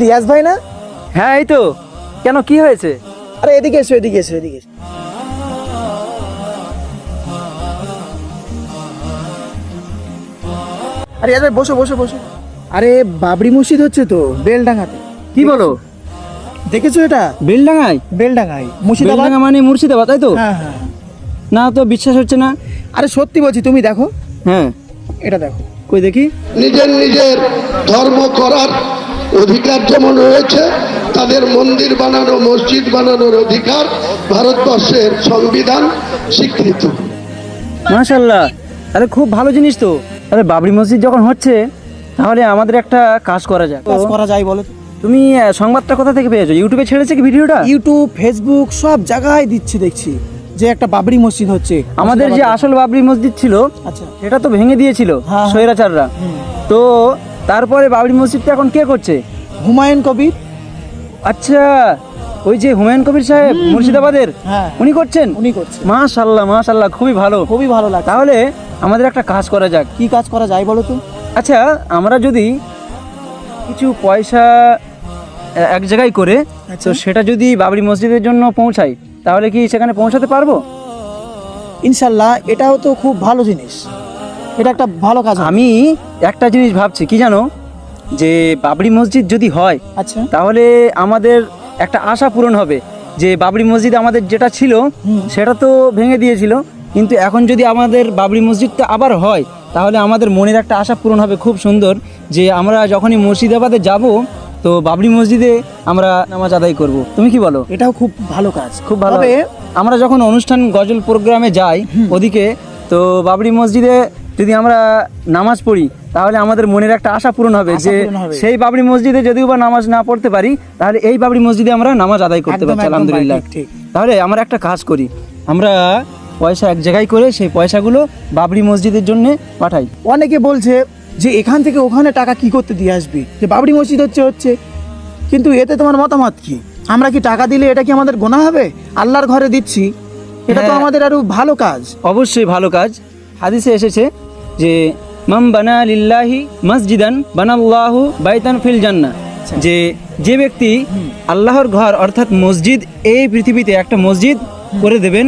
রিয়াজ ভাই না? হ্যাঁ এই তো। কেন, কি হয়েছে? আরে এদিকে এসো, এদিকে এসো, এদিকে এসো। আরে রিয়াজ ভাই বসো বসো বসো। আরে বাবরি মসজিদ হচ্ছে তো বেলডাঙ্গাতে। কি বলো? দেখেছো এটা? বেলডাঙ্গায়? বেলডাঙ্গায়, মুর্শিদাবাদ। বেলডাঙ্গা মানে মুর্শিদাবাদ, তাই তো? হ্যাঁ হ্যাঁ। না তো বিশ্বাস হচ্ছে না। আরে সত্যি বলছি, তুমি দেখো, হ্যাঁ এটা দেখো। কই দেখি। নিজের নিজের ধর্ম করার অধিকার যেমন রয়েছে, তাদের মন্দির বানানো, মসজিদ বানানোর অধিকার ভারতবর্ষের সংবিধান স্বীকৃত। মাশাআল্লাহ, আরে খুব ভালো জিনিস তো। আরে বাবরি মসজিদ যখন হচ্ছে, তাহলে আমাদের একটা কাজ করা যায়। কাজ করা যায় বলো তো? তুমি সংবাদটা কোথা থেকে পেয়েছো? ইউটিউবে ছেড়েছে কি ভিডিওটা? ইউটিউব, ফেসবুক সব জায়গায় দিচ্ছে দেখছি যে একটা বাবরি মসজিদ হচ্ছে। আমাদের যে আসল বাবরি মসজিদ ছিল, আচ্ছা, সেটা তো ভেঙে দিয়েছিল হ্যাঁ। স্বৈরাচাররা। তো তারপরে বাবরি মসজিদটা এখন কে করছে? হুমায়ুন কবির। আচ্ছা, ওই যে হুমায়ুন কবির সাহেব মুর্শিদাবাদের, হ্যাঁ উনি করছেন? উনি করছে। মাশাআল্লাহ মাশাআল্লাহ, খুবই ভালো। খুবই ভালো লাগে। তাহলে আমাদের একটা কাজ করা যাক। কি কাজ করা যায় বলো তো? আচ্ছা, আমরা যদি কিছু পয়সা এক জায়গায় করে, আচ্ছা। তো সেটা যদি বাবরি মসজিদের জন্য পৌঁছাই, তাহলে কি সেখানে পৌঁছাতে পারবো? ইনশাল্লাহ, এটাও তো খুব ভালো জিনিস। এটা একটা ভালো কাজ হবে। আমি একটা জিনিস ভাবছি, কি জানো, যে বাবরি মসজিদ যদি হয়, আচ্ছা, তাহলে আমাদের একটা আশা পূরণ হবে। যে বাবরি মসজিদ আমাদের যেটা ছিল, সেটা তো ভেঙে দিয়েছিল, কিন্তু এখন যদি আমাদের বাবরি মসজিদটা আবার হয়, তাহলে আমাদের মনের একটা আশা পূরণ হবে খুব সুন্দর। যে আমরা যখনই মুর্শিদাবাদে যাব, তো বাবরি মসজিদে আমরা নামাজ আদায় করব। তুমি কি বলো? এটাও খুব ভালো কাজ। খুব ভালো। তবে আমরা যখন অনুষ্ঠান গজল প্রোগ্রামে যাই ওদিকে, তো বাবরি মসজিদে যদি আমরা নামাজ পড়ি, তাহলে আমাদের মনের একটা আশা পূরণ হবে আশা যে পূরণ হবে। সেই বাবরি মসজিদে যদিও বা নামাজ না পড়তে পারি, তাহলে এই বাবরি মসজিদে আমরা নামাজ আদায় করতে একদম, পারছি, একদম আলহামদুলিল্লাহ। ভাই, ঠিক, ঠিক। তাহলে আমরা একটা কাজ করি, আমরা পয়সা এক জায়গায় করে সেই পয়সাগুলো বাবরি মসজিদের জন্য পাঠাই। অনেকে বলছে যে এখান থেকে ওখানে টাকা কি করতে দিয়ে আসবি, যে বাবরি মসজিদ হচ্ছে, কিন্তু এতে তোমার মতামত কি? আমরা কি টাকা দিলে এটা কি আমাদের গোনা হবে? আল্লাহর ঘরে দিচ্ছি, এটা তো হ্যাঁ। আমাদের আরো ভালো কাজ। অবশ্যই ভালো কাজ। হাদিসে এসেছে যে মান বানা লিল্লাহি মসজিদান বানাল্লাহু বাইতান ফিল জান্নাহ, যে যে ব্যক্তি আল্লাহর ঘর অর্থাৎ মসজিদ এই পৃথিবীতে একটা মসজিদ করে দেবেন,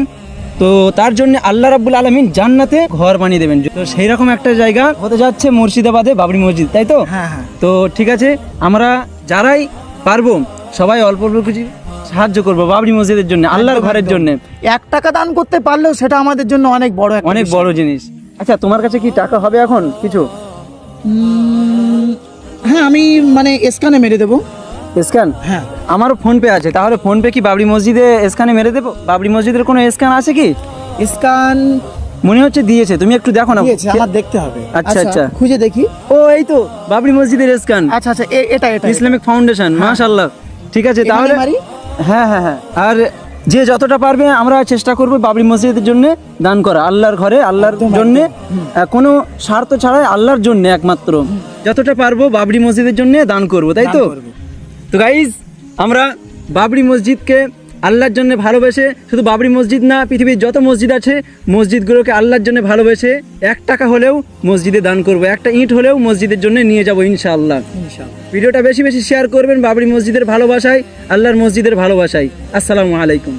তো তার জন্য আল্লাহ রাব্বুল আলামিন জান্নাতে ঘর বানিয়ে দেবেন। তো সেই রকম একটা জায়গা হতে যাচ্ছে মুর্শিদাবাদে বাবরি মসজিদ, তাই তো? হ্যাঁ হ্যাঁ। তো ঠিক আছে, আমরা যারাই পারবো সবাই অল্প অল্প কিছু সাহায্য করবো বাবরি মসজিদের জন্য, আল্লাহর একদম, ঘরের একদম। জন্য। 1 টাকা দান করতে পারলেও সেটা আমাদের জন্য অনেক বড় একটা অনেক বিষয়। বড় জিনিস। আচ্ছা, তোমার কাছে কি টাকা হবে এখন কিছু? হ্যাঁ, আমি মানে স্ক্যানে মেরে দেবো। স্ক্যান? হ্যাঁ, আমারও ফোন পে আছে, তাহলে ফোন পে কি বাবরি মসজিদে স্ক্যানে মেরে দেবো? বাবরি মসজিদের কোনো স্ক্যান আছে কি? স্ক্যান মনে হচ্ছে দিয়েছে, তুমি একটু দেখো না। দিয়েছে, আমার দেখতে হবে। আচ্ছা, আচ্ছা। খুঁজে দেখি। ও এই তো বাবরি মসজিদের স্ক্যান, আচ্ছা আচ্ছা, এটা এটা ইসলামিক ফাউন্ডেশন, মাশাআল্লাহ। ঠিক আছে, এখানে তাহলে মারি? হ্যাঁ হ্যাঁ হ্যাঁ। আর যে যতটা পারবে আমরা চেষ্টা করব বাবরি মসজিদের জন্য দান করা, আল্লাহর ঘরে আল্লাহর একদম, জন্য, একদম। কোনো স্বার্থ ছাড়াই আল্লাহর জন্য একমাত্র যতটা পারবো বাবরি মসজিদের জন্য দান করব, তাই তো? দান করব। তো গাইজ, আমরা বাবরি মসজিদকে আল্লাহর জন্য ভালোবেসে, শুধু বাবরি মসজিদ না, পৃথিবীর যত মসজিদ আছে মসজিদগুলোকে আল্লাহর জন্য ভালোবেসে 1 টাকা হলেও মসজিদে দান করব, একটা ইট হলেও মসজিদের জন্য নিয়ে যাব ইনশাআল্লাহ। ইনশাআল্লাহ। ভিডিওটা বেশি বেশি শেয়ার করবেন বাবরি মসজিদের ভালোবাসায়, আল্লাহর মসজিদের ভালোবাসায়। আসসালামু আলাইকুম।